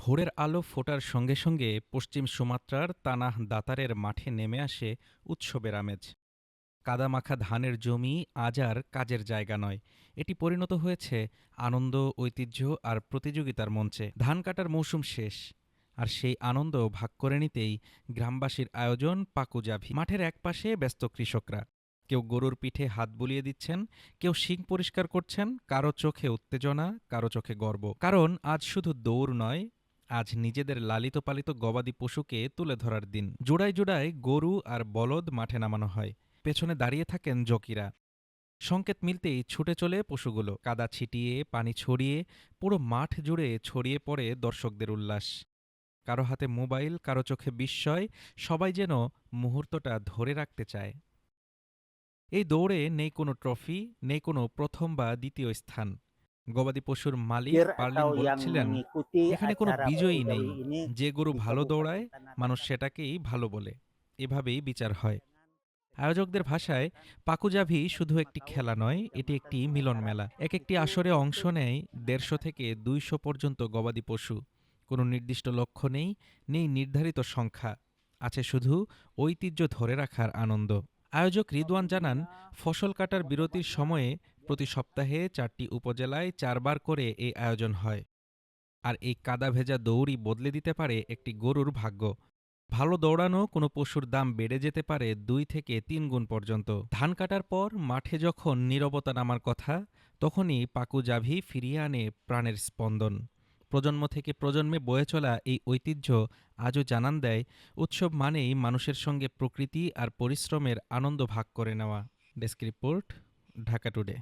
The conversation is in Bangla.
ভোরের আলো ফোটার সঙ্গে সঙ্গে পশ্চিম সুমাত্রার তানাহ দাতারের মাঠে নেমে আসে উৎসবের আমেজ। কাদামাখা ধানের জমি আজ আর কাজের জায়গা নয়, এটি পরিণত হয়েছে আনন্দ, ঐতিহ্য আর প্রতিযোগিতার মঞ্চে। ধান কাটার মৌসুম শেষ, আর সেই আনন্দ ভাগ করে নিতেই গ্রামবাসীর আয়োজন পাকুজাভি। মাঠের একপাশে ব্যস্ত কৃষকরা, কেউ গরুর পিঠে হাত বুলিয়ে দিচ্ছেন, কেউ শিং পরিষ্কার করছেন, কারো চোখে উত্তেজনা, কারো চোখে গর্ব। কারণ আজ শুধু দৌড় নয়, আজ নিজেদের লালিত পালিত গবাদি পশুকে তুলে ধরার দিন। জোড়ায় জোড়ায় গরু আর বলদ মাঠে নামানো হয়, পেছনে দাঁড়িয়ে থাকেন জকিরা। সংকেত মিলতেই ছুটে চলে পশুগুলো, কাদা ছিটিয়ে, পানি ছড়িয়ে পুরো মাঠ জুড়ে ছড়িয়ে পড়ে দর্শকদের উল্লাস। কারো হাতে মোবাইল, কারো চোখে বিস্ময়, সবাই যেন মুহূর্তটা ধরে রাখতে চায়। এই দৌড়ে নেই কোনো ট্রফি, নেই কোনো প্রথম বা দ্বিতীয় স্থান। গবাদি পশুর মালিক Volunteer পারলিন atau yang বলছিলেন, mengikuti এখানে কোনো acara বিজয়ী নেই, Paku-Jawi ini যে গরু di ভালো দৌড়ায় Kabupaten Tanah মানুষ Datar. সেটাকেই ভালো বলে। এভাবেই বিচার হয়। আয়োজকদের ভাষায় পাকুজাভি শুধু একটি খেলা নয়, এটি একটি মিলন মেলা। এক একটি আসরে অংশ নেয় ১৫০ থেকে ২০০ পর্যন্ত গবাদি পশু। কোনো নির্দিষ্ট লক্ষ্য নেই, নেই নির্ধারিত সংখ্যা, আছে শুধু ঐতিহ্য ধরে রাখার আনন্দ। আয়োজক রিদওয়ান জানান, ফসল কাটার বিরতির সময়ে প্রতি সপ্তাহে ৪টি উপজেলায় ৪ বার করে এই আয়োজন হয়। আর এই কাদা ভেজা দৌড়ই বদলে দিতে পারে একটি গরুর ভাগ্য। ভালো দৌড়ানো কোনো পশুর দাম বেড়ে যেতে পারে ২ থেকে ৩ গুণ পর্যন্ত। ধান কাটার পর মাঠে যখন নীরবতা নামার কথা, তখনই পাকুজাভি ফিরিয়ে আনে প্রাণের স্পন্দন। প্রজন্ম থেকে প্রজন্মে বয়ে চলা এই ঐতিহ্য আজও জানান দেয়, উৎসব মানেই মানুষের সঙ্গে প্রকৃতি আর পরিশ্রমের আনন্দ ভাগ করে নেওয়া। Desk report, Dhaka today.